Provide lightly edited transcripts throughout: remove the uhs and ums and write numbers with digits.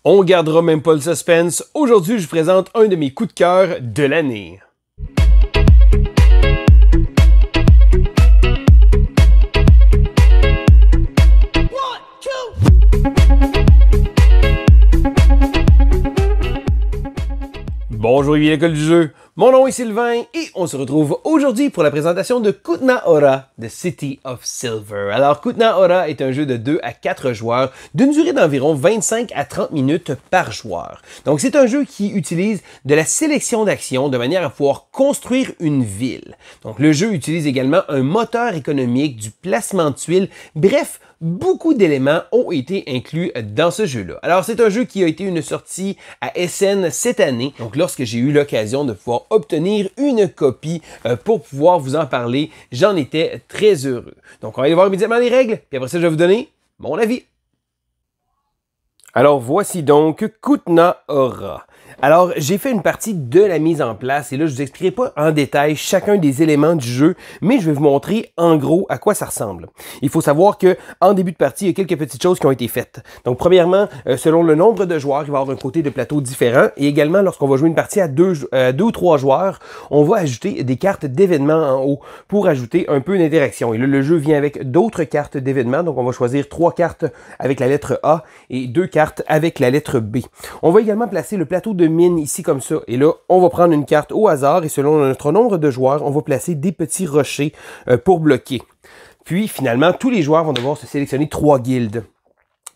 On gardera même pas le suspense. Aujourd'hui, je vous présente un de mes coups de cœur de l'année. Bonjour, ici l'école du jeu. Mon nom est Sylvain et on se retrouve aujourd'hui pour la présentation de Kutna Hora, The City of Silver. Alors, Kutna Hora est un jeu de 2 à 4 joueurs d'une durée d'environ 25 à 30 minutes par joueur. Donc, c'est un jeu qui utilise de la sélection d'actions de manière à pouvoir construire une ville. Donc, le jeu utilise également un moteur économique, du placement de tuiles, bref, beaucoup d'éléments ont été inclus dans ce jeu-là. Alors, c'est un jeu qui a été une sortie à SN cette année. Donc, lorsque j'ai eu l'occasion de pouvoir obtenir une copie pour pouvoir vous en parler, j'en étais très heureux. Donc, on va aller voir immédiatement les règles, puis après ça, je vais vous donner mon avis. Alors, voici donc Kutna Hora. Alors, j'ai fait une partie de la mise en place et là, je ne vous expliquerai pas en détail chacun des éléments du jeu, mais je vais vous montrer en gros à quoi ça ressemble. Il faut savoir que en début de partie, il y a quelques petites choses qui ont été faites. Donc, premièrement, selon le nombre de joueurs, il va y avoir un côté de plateau différent et également, lorsqu'on va jouer une partie à deux ou trois joueurs, on va ajouter des cartes d'événements en haut pour ajouter un peu d'interaction. Et là, le jeu vient avec d'autres cartes d'événements, donc on va choisir 3 cartes avec la lettre A et 2 cartes avec la lettre B. On va également placer le plateau de mine ici comme ça. Et là, on va prendre une carte au hasard et selon notre nombre de joueurs, on va placer des petits rochers pour bloquer. Puis finalement, tous les joueurs vont devoir se sélectionner 3 guildes.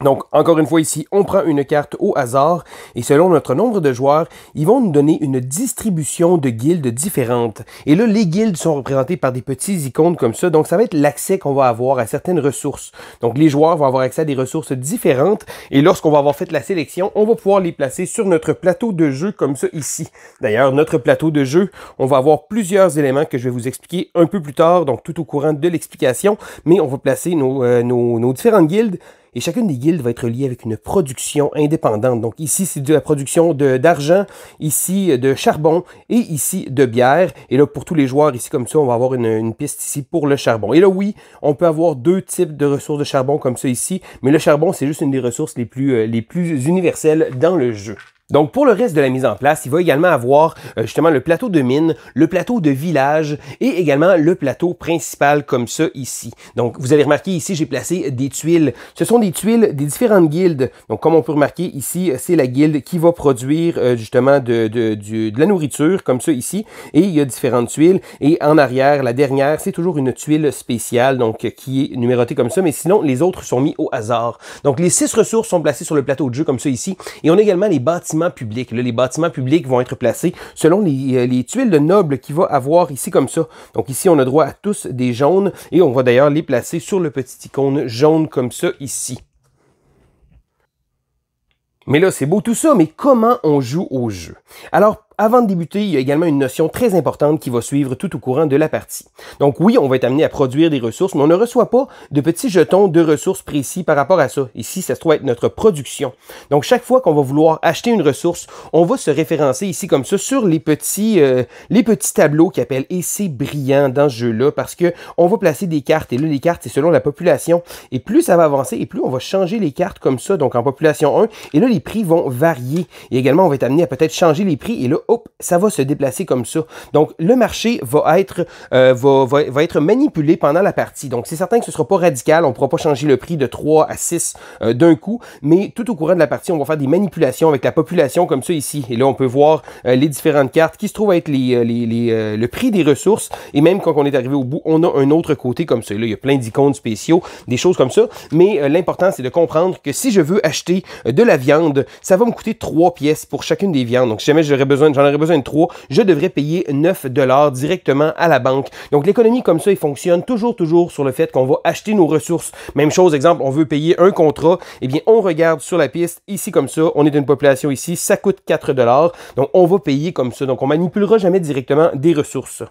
Donc, encore une fois ici, on prend une carte au hasard et selon notre nombre de joueurs, ils vont nous donner une distribution de guildes différentes. Et là, les guildes sont représentées par des petits icônes comme ça. Donc, ça va être l'accès qu'on va avoir à certaines ressources. Donc, les joueurs vont avoir accès à des ressources différentes et lorsqu'on va avoir fait la sélection, on va pouvoir les placer sur notre plateau de jeu comme ça ici. D'ailleurs, notre plateau de jeu, on va avoir plusieurs éléments que je vais vous expliquer un peu plus tard, donc tout au courant de l'explication, mais on va placer nos différentes guildes. Et chacune des guildes va être liée avec une production indépendante. Donc ici, c'est de la production d'argent, ici de charbon et ici de bière. Et là, pour tous les joueurs, ici comme ça, on va avoir une piste ici pour le charbon. Et là, oui, on peut avoir 2 types de ressources de charbon comme ça ici. Mais le charbon, c'est juste une des ressources les plus universelles dans le jeu. Donc, pour le reste de la mise en place, il va également avoir justement le plateau de mine, le plateau de village et également le plateau principal comme ça ici. Donc, vous avez remarqué ici, j'ai placé des tuiles. Ce sont des tuiles des différentes guildes. Donc, comme on peut remarquer ici, c'est la guilde qui va produire justement de la nourriture comme ça ici. Et il y a différentes tuiles. Et en arrière, la dernière, c'est toujours une tuile spéciale donc qui est numérotée comme ça. Mais sinon, les autres sont mis au hasard. Donc, les 6 ressources sont placées sur le plateau de jeu comme ça ici. Et on a également les bâtiments publics. Là, les bâtiments publics vont être placés selon les tuiles de nobles qu'il va avoir ici comme ça. Donc ici, on a droit à tous des jaunes et on va d'ailleurs les placer sur le petit icône jaune comme ça ici. Mais là, c'est beau tout ça, mais comment on joue au jeu? Alors, avant de débuter, il y a également une notion très importante qui va suivre tout au courant de la partie. Donc oui, on va être amené à produire des ressources, mais on ne reçoit pas de petits jetons de ressources précis par rapport à ça. Ici, ça se trouve être notre production. Donc chaque fois qu'on va vouloir acheter une ressource, on va se référencer ici comme ça sur les petits tableaux qui appellent essais brillants dans ce jeu-là, parce que on va placer des cartes, et là, les cartes, c'est selon la population, et plus ça va avancer, et plus on va changer les cartes comme ça, donc en population 1, et là, les prix vont varier. Et également, on va être amené à peut-être changer les prix, et là, hop, ça va se déplacer comme ça. Donc, le marché va être manipulé pendant la partie. Donc, c'est certain que ce ne sera pas radical. On ne pourra pas changer le prix de 3 à 6 d'un coup. Mais tout au courant de la partie, on va faire des manipulations avec la population comme ça ici. Et là, on peut voir les différentes cartes qui se trouvent à être le prix des ressources. Et même quand on est arrivé au bout, on a un autre côté comme ça. Là, il y a plein d'icônes spéciaux, des choses comme ça. Mais l'important, c'est de comprendre que si je veux acheter de la viande, ça va me coûter 3 pièces pour chacune des viandes. Donc, si jamais j'en aurais besoin de 3, je devrais payer 9 $ directement à la banque. Donc, l'économie comme ça, il fonctionne toujours sur le fait qu'on va acheter nos ressources. Même chose, exemple, on veut payer un contrat, eh bien, on regarde sur la piste, ici comme ça, on est d'une population ici, ça coûte 4 $, donc on va payer comme ça. Donc, on manipulera jamais directement des ressources.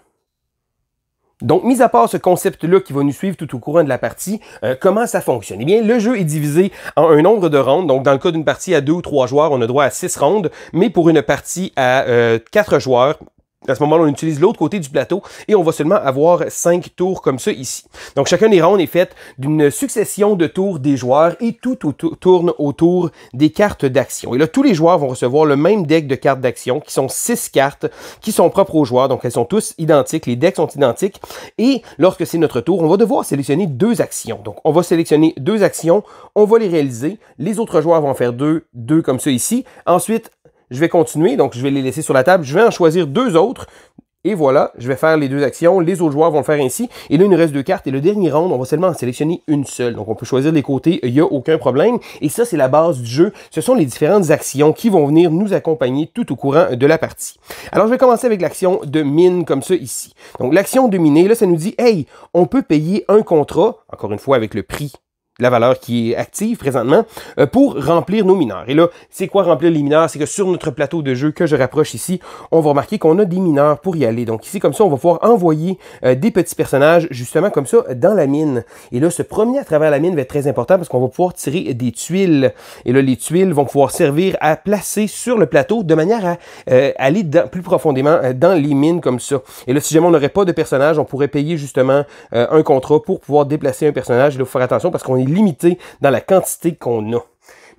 Donc, mis à part ce concept-là qui va nous suivre tout au courant de la partie, comment ça fonctionne? Eh bien, le jeu est divisé en un nombre de rondes. Donc, dans le cas d'une partie à 2 ou 3 joueurs, on a droit à 6 rondes. Mais pour une partie à 4 joueurs, À ce moment-là, on utilise l'autre côté du plateau et on va seulement avoir 5 tours comme ça ici. Donc, chacun des rounds est fait d'une succession de tours des joueurs et tout tourne autour des cartes d'action. Et là, tous les joueurs vont recevoir le même deck de cartes d'action qui sont 6 cartes qui sont propres aux joueurs. Donc, elles sont tous identiques. Les decks sont identiques. Et lorsque c'est notre tour, on va devoir sélectionner 2 actions. Donc, on va sélectionner 2 actions. On va les réaliser. Les autres joueurs vont en faire 2 comme ça ici. Ensuite, je vais continuer, donc je vais les laisser sur la table. Je vais en choisir 2 autres. Et voilà, je vais faire les 2 actions. Les autres joueurs vont le faire ainsi. Et là, il nous reste 2 cartes. Et le dernier round, on va seulement en sélectionner une seule. Donc, on peut choisir les côtés. Il n'y a aucun problème. Et ça, c'est la base du jeu. Ce sont les différentes actions qui vont venir nous accompagner tout au courant de la partie. Alors, je vais commencer avec l'action de mine comme ça ici. Donc, l'action de miner, là, ça nous dit, hey, on peut payer un contrat, encore une fois avec le prix, la valeur qui est active présentement, pour remplir nos mineurs. Et là, c'est quoi remplir les mineurs? C'est que sur notre plateau de jeu que je rapproche ici, on va remarquer qu'on a des mineurs pour y aller. Donc ici, comme ça, on va pouvoir envoyer des petits personnages, justement comme ça, dans la mine. Et là, se promener à travers la mine va être très important parce qu'on va pouvoir tirer des tuiles. Et là, les tuiles vont pouvoir servir à placer sur le plateau de manière à aller plus profondément dans les mines comme ça. Et là, si jamais on n'aurait pas de personnage, on pourrait payer justement un contrat pour pouvoir déplacer un personnage. Et là, il faut faire attention parce qu'on est limité dans la quantité qu'on a.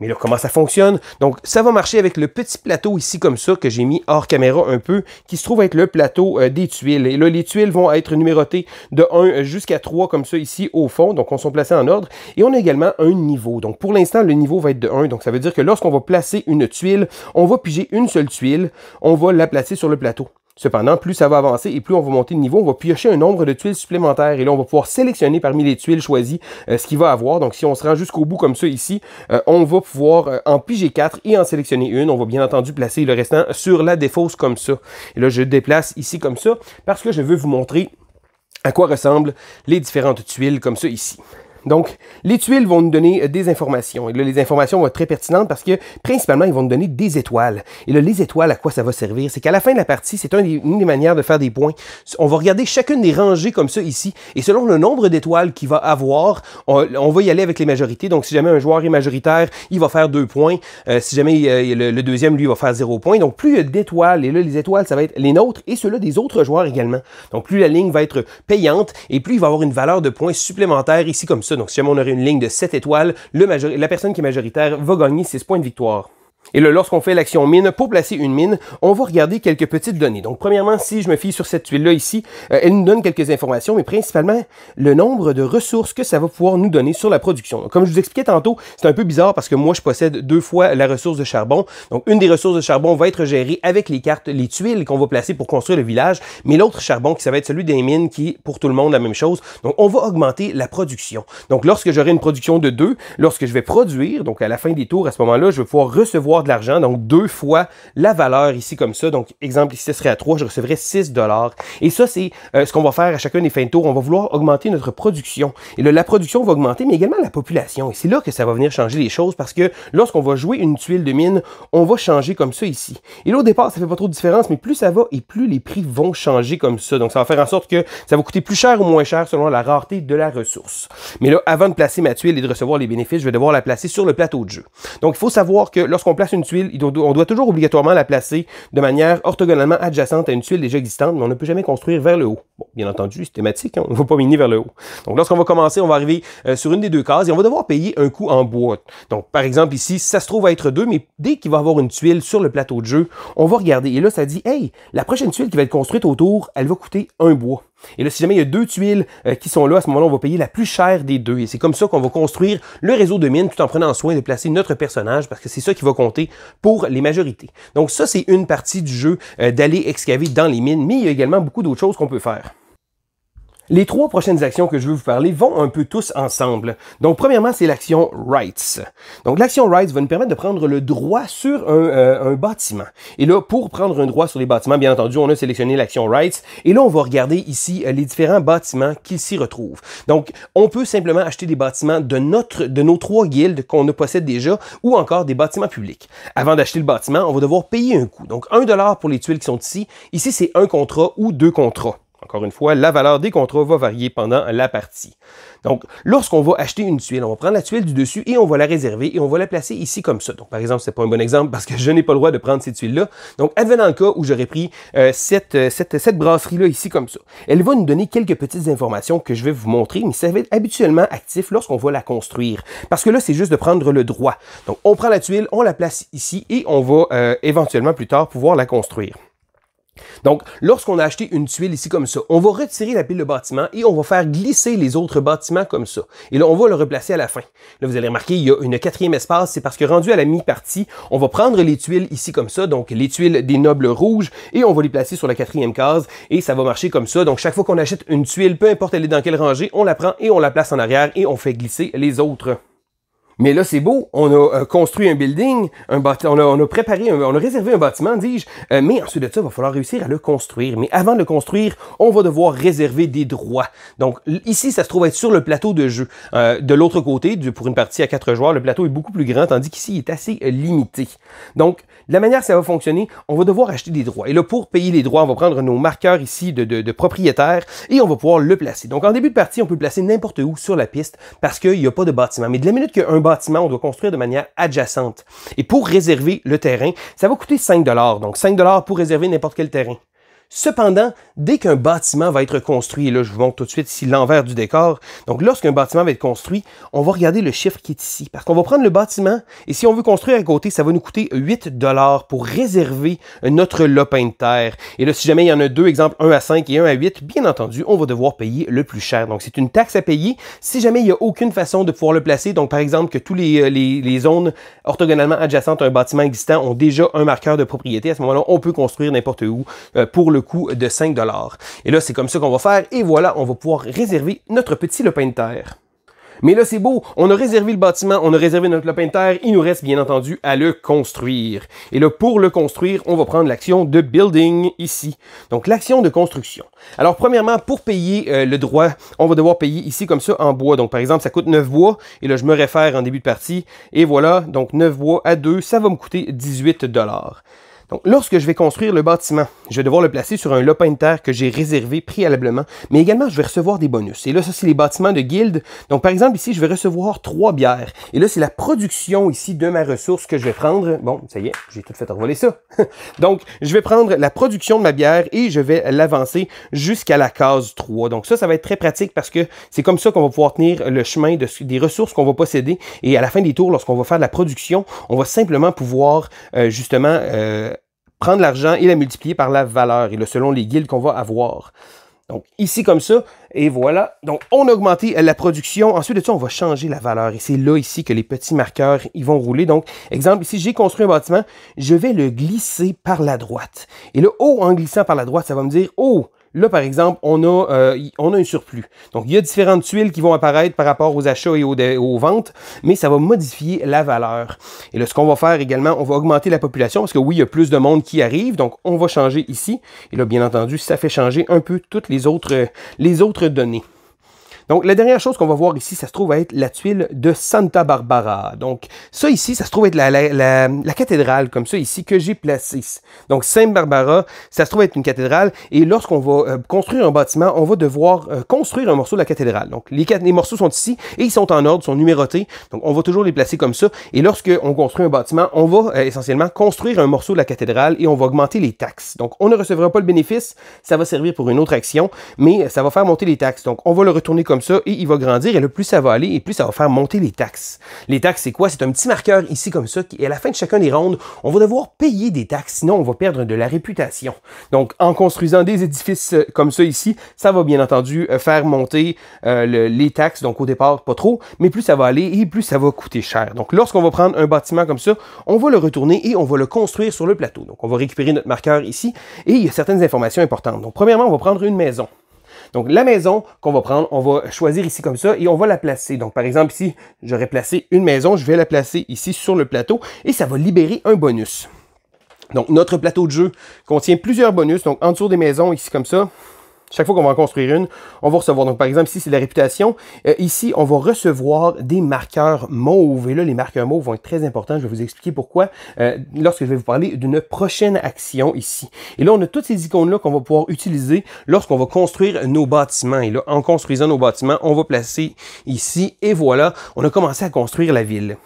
Mais là, comment ça fonctionne? Donc, ça va marcher avec le petit plateau ici comme ça, que j'ai mis hors caméra un peu, qui se trouve être le plateau des tuiles. Et là, les tuiles vont être numérotées de 1 jusqu'à 3 comme ça ici au fond. Donc, on sont placés en ordre. Et on a également un niveau. Donc, pour l'instant, le niveau va être de 1. Donc, ça veut dire que lorsqu'on va placer une tuile, on va piger une seule tuile. On va la placer sur le plateau. Cependant, plus ça va avancer et plus on va monter de niveau, on va piocher un nombre de tuiles supplémentaires. Et là, on va pouvoir sélectionner parmi les tuiles choisies ce qu'il va avoir. Donc, si on se rend jusqu'au bout comme ça ici, on va pouvoir en piger 4 et en sélectionner une. On va bien entendu placer le restant sur la défausse comme ça. Et là, je déplace ici comme ça parce que je veux vous montrer à quoi ressemblent les différentes tuiles comme ça ici. Donc, les tuiles vont nous donner des informations. Et là, les informations vont être très pertinentes parce que, principalement, ils vont nous donner des étoiles. Et là, les étoiles, à quoi ça va servir? C'est qu'à la fin de la partie, c'est une des manières de faire des points. On va regarder chacune des rangées comme ça ici. Et selon le nombre d'étoiles qu'il va avoir, on va y aller avec les majorités. Donc, si jamais un joueur est majoritaire, il va faire 2 points. Si jamais le deuxième, lui, va faire 0 points. Donc, plus il y a d'étoiles, et là, les étoiles, ça va être les nôtres et ceux-là des autres joueurs également. Donc, plus la ligne va être payante et plus il va avoir une valeur de points supplémentaire ici comme ça. Donc, si jamais on aurait une ligne de 7 étoiles, la personne qui est majoritaire va gagner 6 points de victoire. Et là, lorsqu'on fait l'action mine, pour placer une mine, on va regarder quelques petites données. Donc, premièrement, si je me fie sur cette tuile-là ici, elle nous donne quelques informations, mais principalement le nombre de ressources que ça va pouvoir nous donner sur la production. Donc, comme je vous expliquais tantôt, c'est un peu bizarre parce que moi, je possède 2 fois la ressource de charbon. Donc, une des ressources de charbon va être gérée avec les cartes, les tuiles qu'on va placer pour construire le village, mais l'autre charbon, qui ça va être celui des mines, qui est pour tout le monde la même chose. Donc, on va augmenter la production. Donc, lorsque j'aurai une production de 2, lorsque je vais produire, donc à la fin des tours, à ce moment-là, je vais pouvoir recevoir de l'argent, donc 2 fois la valeur ici comme ça. Donc, exemple, ici, ce serait à 3, je recevrais 6 $. Et ça, c'est ce qu'on va faire à chacun des fins de tour. On va vouloir augmenter notre production. Et là, la production va augmenter, mais également la population. Et c'est là que ça va venir changer les choses parce que lorsqu'on va jouer une tuile de mine, on va changer comme ça ici. Et là, au départ, ça fait pas trop de différence, mais plus ça va et plus les prix vont changer comme ça. Donc, ça va faire en sorte que ça va coûter plus cher ou moins cher selon la rareté de la ressource. Mais là, avant de placer ma tuile et de recevoir les bénéfices, je vais devoir la placer sur le plateau de jeu. Donc, il faut savoir que lorsqu'on place une tuile, on doit toujours obligatoirement la placer de manière orthogonalement adjacente à une tuile déjà existante, mais on ne peut jamais construire vers le haut. Bon, bien entendu, c'est thématique, hein, on ne va pas miner vers le haut. Donc, lorsqu'on va commencer, on va arriver sur une des 2 cases et on va devoir payer un coût en bois. Donc, par exemple, ici, ça se trouve à être 2, mais dès qu'il va y avoir une tuile sur le plateau de jeu, on va regarder. Et là, ça dit, hey, la prochaine tuile qui va être construite autour, elle va coûter 1 bois. Et là, si jamais il y a 2 tuiles qui sont là, à ce moment-là, on va payer la plus chère des 2. Et c'est comme ça qu'on va construire le réseau de mines tout en prenant soin de placer notre personnage parce que c'est ça qui va compter pour les majorités. Donc ça, c'est une partie du jeu d'aller excaver dans les mines, mais il y a également beaucoup d'autres choses qu'on peut faire. Les 3 prochaines actions que je veux vous parler vont un peu tous ensemble. Donc, premièrement, c'est l'action Rights. Donc, l'action Rights va nous permettre de prendre le droit sur un bâtiment. Et là, pour prendre un droit sur les bâtiments, bien entendu, on a sélectionné l'action Rights. Et là, on va regarder ici les différents bâtiments qui s'y retrouvent. Donc, on peut simplement acheter des bâtiments de nos 3 guildes qu'on possède déjà ou encore des bâtiments publics. Avant d'acheter le bâtiment, on va devoir payer un coût. Donc, 1 $ pour les tuiles qui sont ici. Ici, c'est un contrat ou 2 contrats. encore une fois, la valeur des contrats va varier pendant la partie. Donc, lorsqu'on va acheter une tuile, on va prendre la tuile du dessus et on va la réserver et on va la placer ici comme ça. Donc, par exemple, c'est pas un bon exemple parce que je n'ai pas le droit de prendre ces tuiles-là. Donc, advenant le cas où j'aurais pris cette brasserie-là ici comme ça. Elle va nous donner quelques petites informations que je vais vous montrer, mais ça va être habituellement actif lorsqu'on va la construire. Parce que là, c'est juste de prendre le droit. Donc, on prend la tuile, on la place ici et on va éventuellement plus tard pouvoir la construire. Donc, lorsqu'on a acheté une tuile ici comme ça, on va retirer la pile de bâtiment et on va faire glisser les autres bâtiments comme ça. Et là, on va le replacer à la fin. Là, vous allez remarquer, il y a une quatrième espace, c'est parce que rendu à la mi-partie, on va prendre les tuiles ici comme ça, donc les tuiles des nobles rouges, et on va les placer sur la quatrième case, et ça va marcher comme ça. Donc, chaque fois qu'on achète une tuile, peu importe elle est dans quelle rangée, on la prend et on la place en arrière et on fait glisser les autres. Mais là, c'est beau, on a construit un building, on a préparé, on a réservé un bâtiment, dis-je, mais ensuite de ça, il va falloir réussir à le construire. Mais avant de le construire, on va devoir réserver des droits. Donc ici, ça se trouve être sur le plateau de jeu. De l'autre côté, pour une partie à 4 joueurs, le plateau est beaucoup plus grand, tandis qu'ici, il est assez limité. Donc, de la manière que ça va fonctionner, on va devoir acheter des droits. Et là, pour payer les droits, on va prendre nos marqueurs ici de propriétaires et on va pouvoir le placer. Donc, en début de partie, on peut le placer n'importe où sur la piste parce qu'il n'y a pas de bâtiment. Mais de la minute qu'il y a un bâtiment, on doit construire de manière adjacente. Et pour réserver le terrain, ça va coûter 5 $. Donc, 5 $ pour réserver n'importe quel terrain. Cependant, dès qu'un bâtiment va être construit, et là je vous montre tout de suite ici l'envers du décor, donc lorsqu'un bâtiment va être construit, on va regarder le chiffre qui est ici, parce qu'on va prendre le bâtiment, et si on veut construire à côté, ça va nous coûter 8 $ pour réserver notre lopin de terre. Et là, si jamais il y en a deux, exemple 1 à 5 et 1 à 8, bien entendu, on va devoir payer le plus cher. Donc c'est une taxe à payer si jamais il n'y a aucune façon de pouvoir le placer. Donc par exemple que tous les zones orthogonalement adjacentes à un bâtiment existant ont déjà un marqueur de propriété, à ce moment-là, on peut construire n'importe où pour le coût de 5 $. Et là, c'est comme ça qu'on va faire, et voilà, on va pouvoir réserver notre petit lopin de terre. Mais là, c'est beau, on a réservé le bâtiment, on a réservé notre lopin de terre, il nous reste bien entendu à le construire. Et là, pour le construire, on va prendre l'action de building ici. Donc, l'action de construction. Alors, premièrement, pour payer le droit, on va devoir payer ici comme ça en bois. Donc, par exemple, ça coûte 9 bois, et là, je me réfère en début de partie, et voilà, donc 9 bois à 2, ça va me coûter 18 $. Donc, lorsque je vais construire le bâtiment, je vais devoir le placer sur un lopin de terre que j'ai réservé préalablement, mais également, je vais recevoir des bonus. Et là, ça, c'est les bâtiments de guilde. Donc, par exemple, ici, je vais recevoir 3 bières. Et là, c'est la production ici de ma ressource que je vais prendre. Bon, ça y est, j'ai tout fait envoler ça. Donc, je vais prendre la production de ma bière et je vais l'avancer jusqu'à la case 3. Donc, ça va être très pratique parce que c'est comme ça qu'on va pouvoir tenir le chemin des ressources qu'on va posséder. Et à la fin des tours, lorsqu'on va faire de la production, on va simplement pouvoir, justement, prendre l'argent et la multiplier par la valeur, et là, selon les guildes qu'on va avoir. Donc, ici, comme ça, et voilà. Donc, on a augmenté la production. Ensuite de ça, on va changer la valeur. Et c'est là, ici, que les petits marqueurs, ils vont rouler. Donc, exemple, ici, j'ai construit un bâtiment. Je vais le glisser par la droite. Et là, oh, en glissant par la droite, ça va me dire, oh, là, par exemple, on a un surplus. Donc, il y a différentes tuiles qui vont apparaître par rapport aux achats et aux ventes, mais ça va modifier la valeur. Et là, ce qu'on va faire également, on va augmenter la population, parce que oui, il y a plus de monde qui arrive, donc on va changer ici. Et là, bien entendu, ça fait changer un peu toutes les autres données. Donc, la dernière chose qu'on va voir ici, ça se trouve être la tuile de Santa Barbara. Donc, ça ici, ça se trouve être la cathédrale, comme ça ici, que j'ai placée. Donc, Sainte Barbara, ça se trouve être une cathédrale. Et lorsqu'on va construire un bâtiment, on va devoir construire un morceau de la cathédrale. Donc, les morceaux sont ici et ils sont en ordre, sont numérotés. Donc, on va toujours les placer comme ça. Et lorsqu'on construit un bâtiment, on va essentiellement construire un morceau de la cathédrale et on va augmenter les taxes. Donc, on ne recevra pas le bénéfice, ça va servir pour une autre action, mais ça va faire monter les taxes. Donc, on va le retourner comme ça et il va grandir, et là, plus ça va aller et plus ça va faire monter les taxes. Les taxes, c'est quoi? C'est un petit marqueur ici comme ça, et à la fin de chacun des rondes, on va devoir payer des taxes, sinon on va perdre de la réputation. Donc, en construisant des édifices comme ça ici, ça va bien entendu faire monter les taxes, donc au départ, pas trop, mais plus ça va aller et plus ça va coûter cher. Donc, lorsqu'on va prendre un bâtiment comme ça, on va le retourner et on va le construire sur le plateau. Donc, on va récupérer notre marqueur ici, et il y a certaines informations importantes. Donc, premièrement, on va prendre une maison. Donc, la maison qu'on va prendre, on va choisir ici comme ça et on va la placer. Donc, par exemple, ici, j'aurais placé une maison, je vais la placer ici sur le plateau et ça va libérer un bonus. Donc, notre plateau de jeu contient plusieurs bonus. Donc, en dessous des maisons, ici comme ça, Chaque fois qu'on va en construire une, on va recevoir. Donc, par exemple, ici, c'est la réputation. Ici, on va recevoir des marqueurs mauves. Et là, les marqueurs mauves vont être très importants. Je vais vous expliquer pourquoi lorsque je vais vous parler d'une prochaine action ici. Et là, on a toutes ces icônes-là qu'on va pouvoir utiliser lorsqu'on va construire nos bâtiments. Et là, en construisant nos bâtiments, on va placer ici. Et voilà, on a commencé à construire la ville.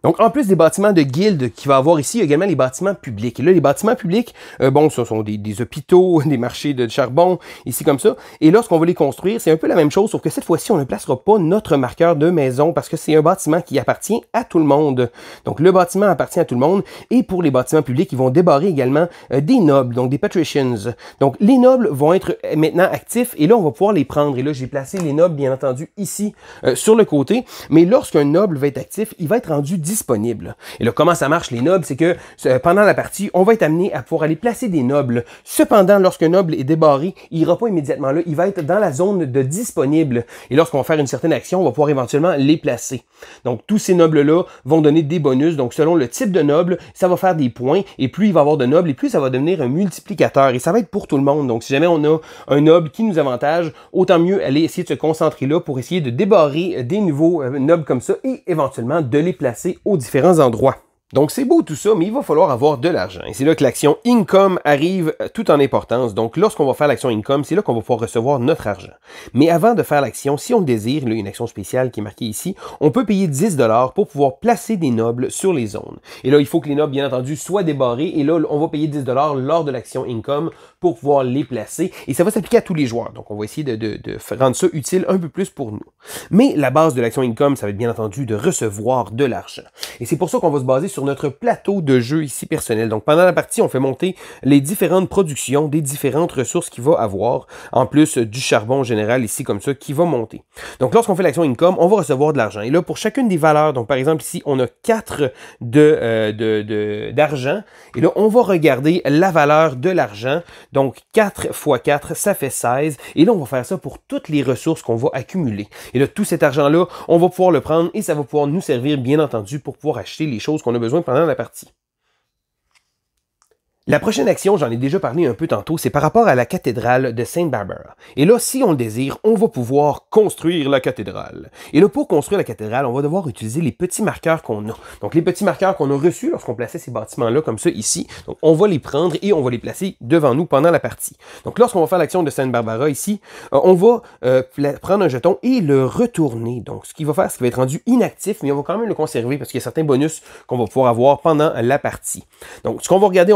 Donc, en plus des bâtiments de guilde qu'il va y avoir ici, il y a également les bâtiments publics. Et là, les bâtiments publics, bon, ce sont des hôpitaux, des marchés de charbon, ici comme ça. Et lorsqu'on va les construire, c'est un peu la même chose, sauf que cette fois-ci, on ne placera pas notre marqueur de maison parce que c'est un bâtiment qui appartient à tout le monde. Donc, le bâtiment appartient à tout le monde. Et pour les bâtiments publics, ils vont débarrer également des nobles, donc des patricians. Donc, les nobles vont être maintenant actifs et là, on va pouvoir les prendre. Et là, j'ai placé les nobles, bien entendu, ici, sur le côté. Mais lorsqu'un noble va être actif, il va être rendu disponible. Et là, comment ça marche, les nobles? C'est que pendant la partie, on va être amené à pouvoir aller placer des nobles. Cependant, lorsqu'un noble est débarré, il n'ira pas immédiatement là. Il va être dans la zone de disponible. Et lorsqu'on va faire une certaine action, on va pouvoir éventuellement les placer. Donc, tous ces nobles-là vont donner des bonus. Donc, selon le type de noble, ça va faire des points. Et plus il va y avoir de nobles, et plus ça va devenir un multiplicateur. Et ça va être pour tout le monde. Donc, si jamais on a un noble qui nous avantage, autant mieux aller essayer de se concentrer là pour essayer de débarrer des nouveaux nobles comme ça et éventuellement de les placer aux différents endroits. Donc c'est beau tout ça, mais il va falloir avoir de l'argent. Et c'est là que l'action Income arrive tout en importance. Donc lorsqu'on va faire l'action Income, c'est là qu'on va pouvoir recevoir notre argent. Mais avant de faire l'action, si on le désire, là, une action spéciale qui est marquée ici, on peut payer 10 $ pour pouvoir placer des nobles sur les zones. Et là, il faut que les nobles, bien entendu, soient débarrés. Et là, on va payer 10 $ lors de l'action Income pour pouvoir les placer. Et ça va s'appliquer à tous les joueurs. Donc on va essayer de rendre ça utile un peu plus pour nous. Mais la base de l'action Income, ça va être bien entendu de recevoir de l'argent. Et c'est pour ça qu'on va se baser sur notre plateau de jeu ici personnel. Donc pendant la partie, on fait monter les différentes productions des différentes ressources qu'il va avoir, en plus du charbon général ici comme ça qui va monter. Donc lorsqu'on fait l'action Income, on va recevoir de l'argent. Et là, pour chacune des valeurs, donc par exemple ici, on a 4 d'argent. Et là, on va regarder la valeur de l'argent. Donc 4 x 4, ça fait 16. Et là, on va faire ça pour toutes les ressources qu'on va accumuler. Et là, tout cet argent-là, on va pouvoir le prendre et ça va pouvoir nous servir, bien entendu, pour pouvoir acheter les choses qu'on a besoin pendant la partie. La prochaine action, j'en ai déjà parlé un peu tantôt, c'est par rapport à la cathédrale de Sainte Barbara. Et là, si on le désire, on va pouvoir construire la cathédrale. Et là, pour construire la cathédrale, on va devoir utiliser les petits marqueurs qu'on a. Donc, les petits marqueurs qu'on a reçus lorsqu'on plaçait ces bâtiments-là, comme ça, ici. Donc, on va les prendre et on va les placer devant nous pendant la partie. Donc, lorsqu'on va faire l'action de Sainte Barbara ici, on va prendre un jeton et le retourner. Donc, ce qu'il va faire, c'est qu'il va être rendu inactif, mais on va quand même le conserver parce qu'il y a certains bonus qu'on va pouvoir avoir pendant la partie. Donc, ce qu'on va regarder,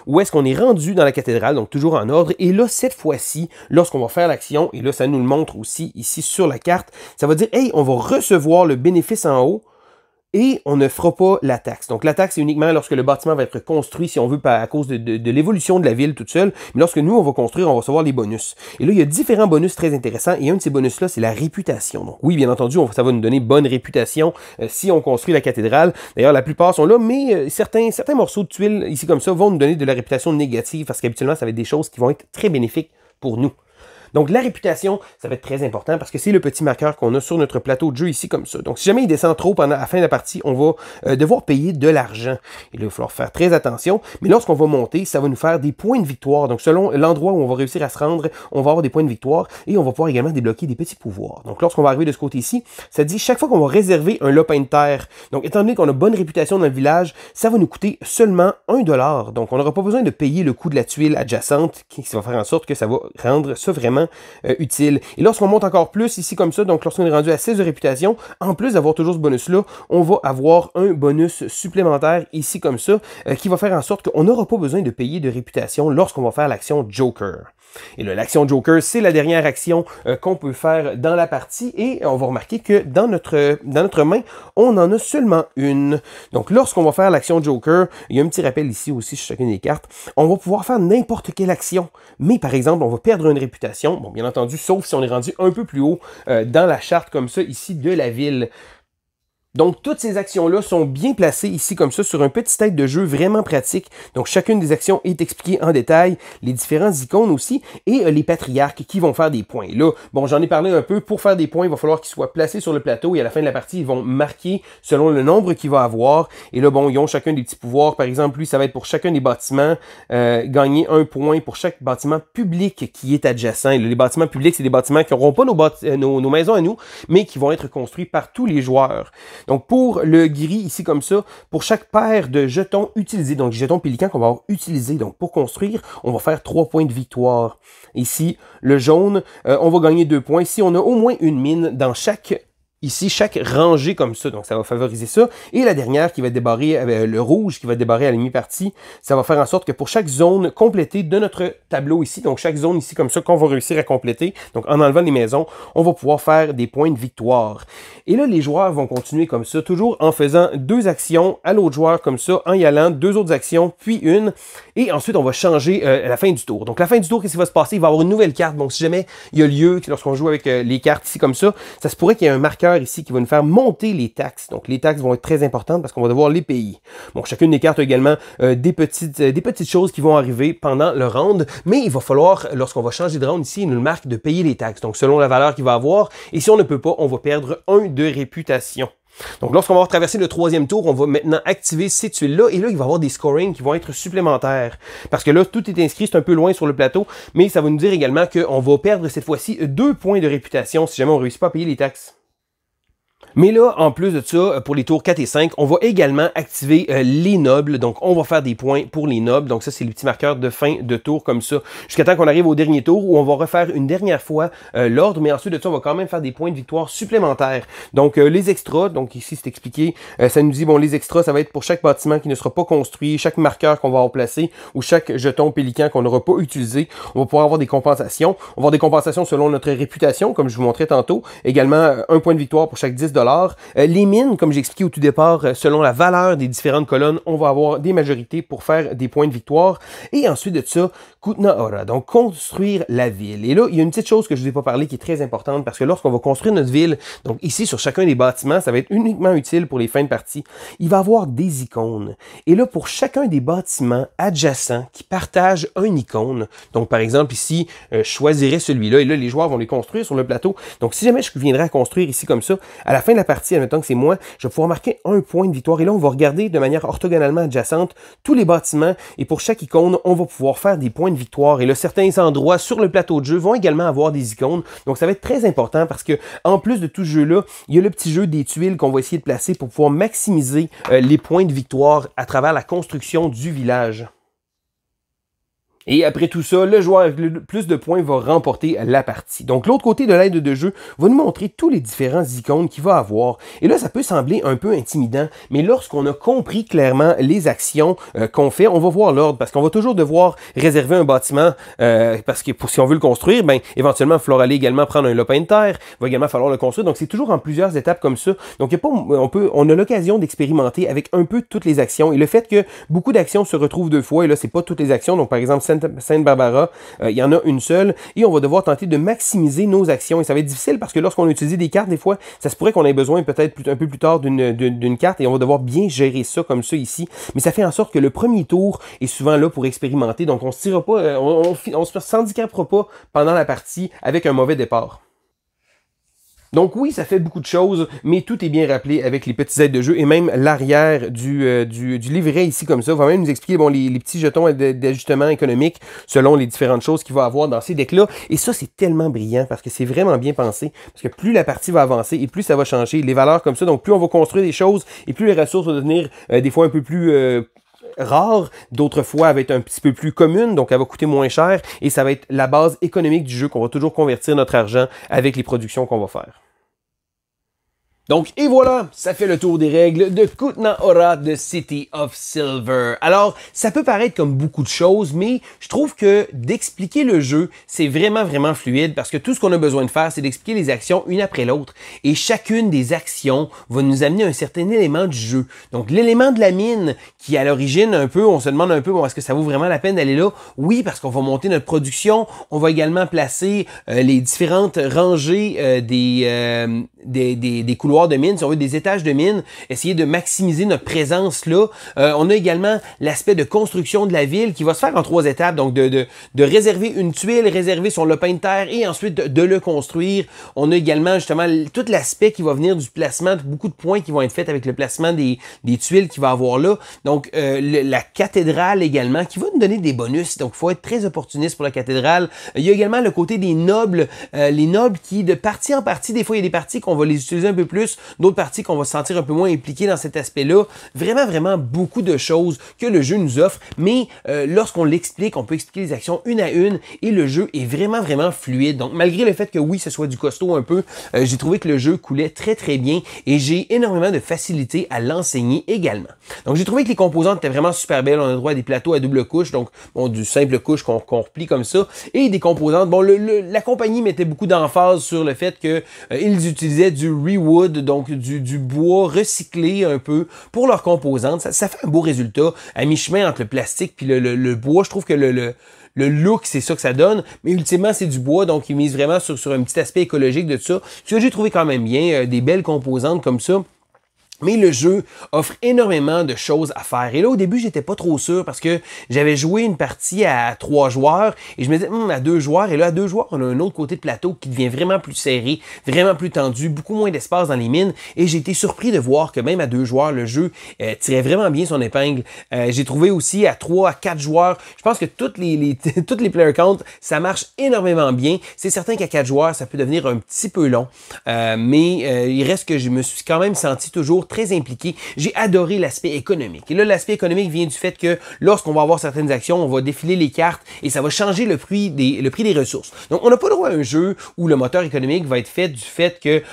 où est-ce qu'on est rendu dans la cathédrale, donc toujours en ordre. Et là, cette fois-ci, lorsqu'on va faire l'action, et là, ça nous le montre aussi ici sur la carte, ça va dire, hey, on va recevoir le bénéfice en haut, et on ne fera pas la taxe. Donc la taxe, c'est uniquement lorsque le bâtiment va être construit, si on veut, à cause de l'évolution de la ville toute seule. Mais lorsque nous, on va construire, on va recevoir les bonus. Et là, il y a différents bonus très intéressants. Et un de ces bonus-là, c'est la réputation. Donc oui, bien entendu, ça va nous donner bonne réputation si on construit la cathédrale. D'ailleurs, la plupart sont là, mais certains morceaux de tuiles, ici comme ça, vont nous donner de la réputation négative parce qu'habituellement, ça va être des choses qui vont être très bénéfiques pour nous. Donc, la réputation, ça va être très important parce que c'est le petit marqueur qu'on a sur notre plateau de jeu ici comme ça. Donc, si jamais il descend trop pendant la fin de la partie, on va devoir payer de l'argent. Et là, il va falloir faire très attention. Mais lorsqu'on va monter, ça va nous faire des points de victoire. Donc, selon l'endroit où on va réussir à se rendre, on va avoir des points de victoire et on va pouvoir également débloquer des petits pouvoirs. Donc, lorsqu'on va arriver de ce côté-ci, ça dit chaque fois qu'on va réserver un lopin de terre. Donc, étant donné qu'on a bonne réputation dans le village, ça va nous coûter seulement 1 $. Donc, on n'aura pas besoin de payer le coût de la tuile adjacente qui va faire en sorte que ça va rendre ça vraiment utile. Et lorsqu'on monte encore plus ici comme ça, donc lorsqu'on est rendu à 16 de réputation, en plus d'avoir toujours ce bonus-là, on va avoir un bonus supplémentaire ici comme ça, qui va faire en sorte qu'on n'aura pas besoin de payer de réputation lorsqu'on va faire l'action Joker. Et là, l'action Joker, c'est la dernière action qu'on peut faire dans la partie et on va remarquer que dans notre main, on en a seulement une. Donc, lorsqu'on va faire l'action Joker, il y a un petit rappel ici aussi sur chacune des cartes, on va pouvoir faire n'importe quelle action. Mais par exemple, on va perdre une réputation, bon, bien entendu, sauf si on est rendu un peu plus haut dans la charte comme ça ici de la ville. Donc, toutes ces actions-là sont bien placées ici comme ça sur un petit tête de jeu vraiment pratique. Donc, chacune des actions est expliquée en détail, les différents icônes aussi, et les patriarques qui vont faire des points. Là, bon, j'en ai parlé un peu. Pour faire des points, il va falloir qu'ils soient placés sur le plateau et à la fin de la partie, ils vont marquer selon le nombre qu'il va avoir. Et là, bon, ils ont chacun des petits pouvoirs. Par exemple, lui, ça va être pour chacun des bâtiments, gagner un point pour chaque bâtiment public qui est adjacent. Et là, les bâtiments publics, c'est des bâtiments qui n'auront pas nos maisons à nous, mais qui vont être construits par tous les joueurs. Donc, pour le gris, ici, comme ça, pour chaque paire de jetons utilisés, donc jetons pélicans qu'on va avoir utilisés, donc pour construire, on va faire 3 points de victoire. Ici, le jaune, on va gagner 2 points. Si on a au moins une mine dans chaque rangée comme ça, donc ça va favoriser ça. Et la dernière qui va débarrer, le rouge qui va débarrer à la mi-partie, ça va faire en sorte que pour chaque zone complétée de notre tableau ici, donc chaque zone ici comme ça qu'on va réussir à compléter, donc en enlevant les maisons, on va pouvoir faire des points de victoire. Et là, les joueurs vont continuer comme ça, toujours en faisant 2 actions à l'autre joueur comme ça, en y allant, 2 autres actions, puis une, et ensuite on va changer à la fin du tour. Donc la fin du tour, qu'est-ce qui va se passer? Il va y avoir une nouvelle carte, donc si jamais il y a lieu, lorsqu'on joue avec les cartes ici comme ça se pourrait qu'il y ait un marqueur ici qui va nous faire monter les taxes. Donc les taxes vont être très importantes parce qu'on va devoir les payer. Bon, chacune des cartes a également des petites choses qui vont arriver pendant le round, mais il va falloir, lorsqu'on va changer de round ici, il nous marque de payer les taxes. Donc selon la valeur qu'il va avoir, et si on ne peut pas, on va perdre 1 de réputation. Donc lorsqu'on va traverser le 3e tour, on va maintenant activer ces tuiles-là, et là, il va y avoir des scorings qui vont être supplémentaires. Parce que là, tout est inscrit, c'est un peu loin sur le plateau, mais ça va nous dire également qu'on va perdre cette fois-ci 2 points de réputation si jamais on ne réussit pas à payer les taxes. Mais là, en plus de ça, pour les tours 4 et 5, on va également activer les nobles. Donc, on va faire des points pour les nobles. Donc, ça, c'est les petits marqueurs de fin de tour comme ça. Jusqu'à temps qu'on arrive au dernier tour où on va refaire une dernière fois l'ordre. Mais ensuite de ça, on va quand même faire des points de victoire supplémentaires. Donc, les extras, donc ici, c'est expliqué. Ça nous dit, bon, les extras, ça va être pour chaque bâtiment qui ne sera pas construit, chaque marqueur qu'on va avoir placé ou chaque jeton pélican qu'on n'aura pas utilisé. On va pouvoir avoir des compensations. On va avoir des compensations selon notre réputation, comme je vous montrais tantôt. Également, un point de victoire pour chaque 10 $. Les mines, comme j'ai expliqué au tout départ, selon la valeur des différentes colonnes, on va avoir des majorités pour faire des points de victoire. Et ensuite de ça, Kutna Hora, donc construire la ville. Et là, il y a une petite chose que je ne vous ai pas parlé qui est très importante parce que lorsqu'on va construire notre ville, donc ici sur chacun des bâtiments, ça va être uniquement utile pour les fins de partie, il va y avoir des icônes. Et là, pour chacun des bâtiments adjacents qui partagent une icône, donc par exemple ici, je choisirais celui-là et là, les joueurs vont les construire sur le plateau. Donc si jamais je viendrais à construire ici comme ça, à la fin de la partie, admettons que c'est moi, je vais pouvoir marquer un point de victoire. Et là, on va regarder de manière orthogonalement adjacente tous les bâtiments. Et pour chaque icône, on va pouvoir faire des points de victoire. Et là, certains endroits sur le plateau de jeu vont également avoir des icônes. Donc, ça va être très important parce que, en plus de tout ce jeu-là, il y a le petit jeu des tuiles qu'on va essayer de placer pour pouvoir maximiser les points de victoire à travers la construction du village. Et après tout ça, le joueur avec le plus de points va remporter la partie. Donc l'autre côté de l'aide de jeu va nous montrer tous les différents icônes qu'il va avoir. Et là, ça peut sembler un peu intimidant, mais lorsqu'on a compris clairement les actions qu'on fait, on va voir l'ordre, parce qu'on va toujours devoir réserver un bâtiment, parce que si on veut le construire, ben éventuellement, il va falloir aller également prendre un lopin de terre, il va également falloir le construire. Donc c'est toujours en plusieurs étapes comme ça. Donc on a l'occasion d'expérimenter avec un peu toutes les actions. Et le fait que beaucoup d'actions se retrouvent 2 fois, et là, c'est pas toutes les actions. Donc par exemple, Sainte Barbara, il y en a une seule, et on va devoir tenter de maximiser nos actions. Et ça va être difficile parce que lorsqu'on utilise des cartes, des fois, ça se pourrait qu'on ait besoin peut-être un peu plus tard d'une carte, et on va devoir bien gérer ça comme ça ici. Mais ça fait en sorte que le premier tour est souvent là pour expérimenter, donc on se tirera pas, on se handicapera pas pendant la partie avec un mauvais départ. Donc oui, ça fait beaucoup de choses, mais tout est bien rappelé avec les petites aides de jeu et même l'arrière du livret ici comme ça va même nous expliquer bon, les petits jetons d'ajustement économique selon les différentes choses qu'il va avoir dans ces decks-là. Et ça, c'est tellement brillant parce que c'est vraiment bien pensé. Parce que plus la partie va avancer et plus ça va changer les valeurs comme ça. Donc plus on va construire des choses et plus les ressources vont devenir des fois un peu plus rare, d'autres fois elle va être un petit peu plus commune, donc elle va coûter moins cher et ça va être la base économique du jeu qu'on va toujours convertir notre argent avec les productions qu'on va faire. Donc, et voilà, ça fait le tour des règles de Kutna Hora de City of Silver. Alors, ça peut paraître comme beaucoup de choses, mais je trouve que d'expliquer le jeu, c'est vraiment, vraiment fluide parce que tout ce qu'on a besoin de faire, c'est d'expliquer les actions une après l'autre. Et chacune des actions va nous amener un certain élément du jeu. Donc, l'élément de la mine, qui à l'origine, un peu, on se demande un peu, bon, est-ce que ça vaut vraiment la peine d'aller là? Oui, parce qu'on va monter notre production. On va également placer les différentes rangées des couloirs couloirs de mine, si on veut des étages de mine, essayer de maximiser notre présence là. On a également l'aspect de construction de la ville qui va se faire en 3 étapes, donc de réserver une tuile, réserver son lopin de terre et ensuite de le construire. On a également justement tout l'aspect qui va venir du placement, beaucoup de points qui vont être faits avec le placement des tuiles qu'il va avoir là. Donc la cathédrale également qui va nous donner des bonus, donc il faut être très opportuniste pour la cathédrale. Il y a également le côté des nobles, les nobles qui de partie en partie, des fois il y a des parties qu'on va les utiliser un peu plus, d'autres parties qu'on va se sentir un peu moins impliqués dans cet aspect-là. Vraiment beaucoup de choses que le jeu nous offre, mais lorsqu'on l'explique, on peut expliquer les actions une à une et le jeu est vraiment fluide. Donc malgré le fait que oui, ce soit du costaud un peu, j'ai trouvé que le jeu coulait très bien et j'ai énormément de facilité à l'enseigner également. Donc j'ai trouvé que les composantes étaient vraiment super belles. On a droit à des plateaux à double couche, donc bon, du simple couche qu'on replie comme ça, et des composantes. Bon, la compagnie mettait beaucoup d'emphase sur le fait que ils utilisaient du rewood, donc du bois recyclé un peu pour leurs composantes. Ça fait un beau résultat à mi-chemin entre le plastique puis le bois. Je trouve que le look, c'est ça que ça donne, mais ultimement, c'est du bois, donc ils misent vraiment sur un petit aspect écologique de tout ça. Ce que j'ai trouvé quand même bien, des belles composantes comme ça. Mais le jeu offre énormément de choses à faire. Et là, au début, j'étais pas trop sûr parce que j'avais joué une partie à 3 joueurs et je me disais, à 2 joueurs. Et là, à 2 joueurs, on a un autre côté de plateau qui devient vraiment plus serré, vraiment plus tendu, beaucoup moins d'espace dans les mines. Et j'ai été surpris de voir que même à 2 joueurs, le jeu tirait vraiment bien son épingle. J'ai trouvé aussi à 3, à 4 joueurs, je pense que toutes les player counts, ça marche énormément bien. C'est certain qu'à 4 joueurs, ça peut devenir un petit peu long. Mais il reste que je me suis quand même senti toujours très impliqué. J'ai adoré l'aspect économique. Et là, l'aspect économique vient du fait que lorsqu'on va avoir certaines actions, on va défiler les cartes et ça va changer le prix des ressources. Donc, on n'a pas droit à un jeu où le moteur économique va être fait du fait que,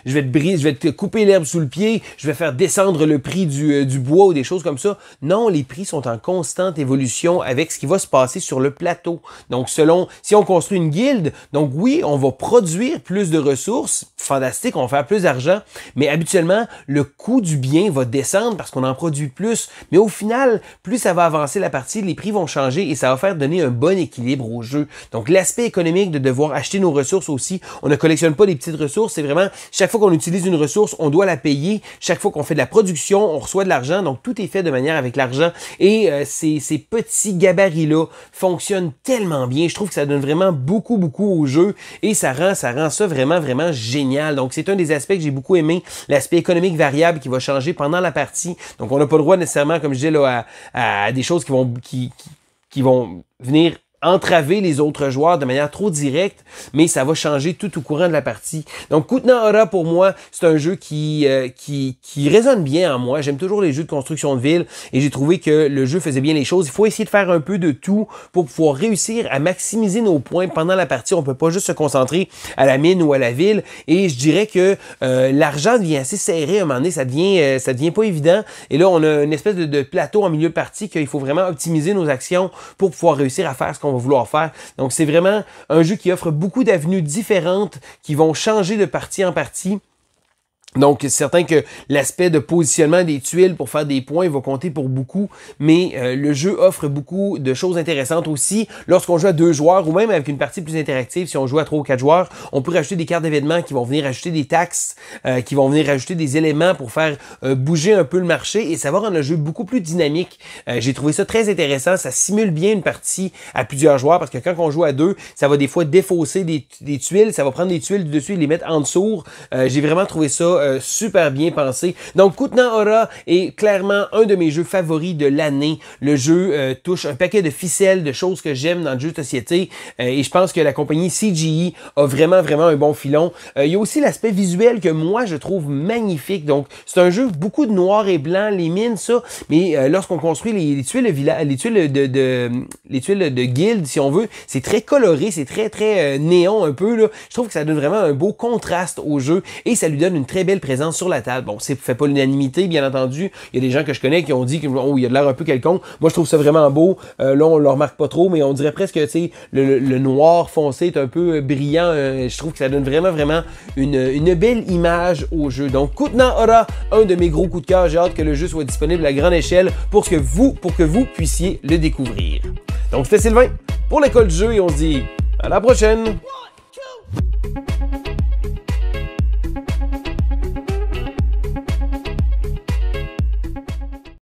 je vais te couper l'herbe sous le pied, je vais faire descendre le prix du bois ou des choses comme ça. Non, les prix sont en constante évolution avec ce qui va se passer sur le plateau. Donc, si on construit une guilde, donc oui, on va produire plus de ressources, fantastique, on va faire plus d'argent, mais habituellement, le coût du bien va descendre parce qu'on en produit plus. Mais au final, plus ça va avancer la partie, les prix vont changer et ça va faire donner un bon équilibre au jeu. Donc l'aspect économique de devoir acheter nos ressources aussi, on ne collectionne pas des petites ressources, c'est vraiment chaque fois qu'on utilise une ressource, on doit la payer. Chaque fois qu'on fait de la production, on reçoit de l'argent. Donc tout est fait de manière avec l'argent et ces petits gabarits-là fonctionnent tellement bien. Je trouve que ça donne vraiment beaucoup au jeu et ça rend ça vraiment génial. Donc c'est un des aspects que j'ai beaucoup aimé, l'aspect économique variable qui va changer pendant la partie. Donc, on n'a pas le droit nécessairement, comme je disais, là, à des choses qui vont venir entraver les autres joueurs de manière trop directe, mais ça va changer tout au courant de la partie. Donc, Kutna Hora, pour moi, c'est un jeu qui résonne bien en moi. J'aime toujours les jeux de construction de ville et j'ai trouvé que le jeu faisait bien les choses. Il faut essayer de faire un peu de tout pour pouvoir réussir à maximiser nos points pendant la partie. On peut pas juste se concentrer à la mine ou à la ville et je dirais que l'argent devient assez serré à un moment donné. Ça devient pas évident et là, on a une espèce de plateau en milieu de partie qu'il faut vraiment optimiser nos actions pour pouvoir réussir à faire ce qu'on va vouloir faire. Donc, c'est vraiment un jeu qui offre beaucoup d'avenues différentes qui vont changer de partie en partie. Donc, c'est certain que l'aspect de positionnement des tuiles pour faire des points va compter pour beaucoup, mais le jeu offre beaucoup de choses intéressantes aussi. Lorsqu'on joue à 2 joueurs ou même avec une partie plus interactive, si on joue à 3 ou 4 joueurs, on peut rajouter des cartes d'événements qui vont venir ajouter des taxes, qui vont venir ajouter des éléments pour faire bouger un peu le marché et ça va rendre le jeu beaucoup plus dynamique. J'ai trouvé ça très intéressant. Ça simule bien une partie à plusieurs joueurs parce que quand on joue à 2, ça va des fois défausser des tuiles, ça va prendre des tuiles du dessus et les mettre en dessous. J'ai vraiment trouvé ça super bien pensé. Donc, Kutna Hora est clairement un de mes jeux favoris de l'année. Le jeu touche un paquet de ficelles, de choses que j'aime dans le jeu de société et je pense que la compagnie CGE a vraiment un bon filon. Il y a aussi l'aspect visuel que moi, je trouve magnifique. Donc, c'est un jeu beaucoup de noir et blanc, les mines, ça, mais lorsqu'on construit les tuiles de village, les tuiles de guilde, si on veut, c'est très coloré, c'est très néon un peu, là. Je trouve que ça donne vraiment un beau contraste au jeu et ça lui donne une très belle présence sur la table. Bon, c'est fait pas l'unanimité, bien entendu. Il y a des gens que je connais qui ont dit qu'il y a de l'air un peu quelconque. Moi, je trouve ça vraiment beau. Là, on le remarque pas trop, mais on dirait presque que, tu sais, le noir foncé est un peu brillant. Je trouve que ça donne vraiment une belle image au jeu. Donc, Kutna Hora, un de mes gros coups de cœur. J'ai hâte que le jeu soit disponible à grande échelle pour que vous puissiez le découvrir. Donc, c'était Sylvain pour l'école du jeu et on se dit à la prochaine! 1, 2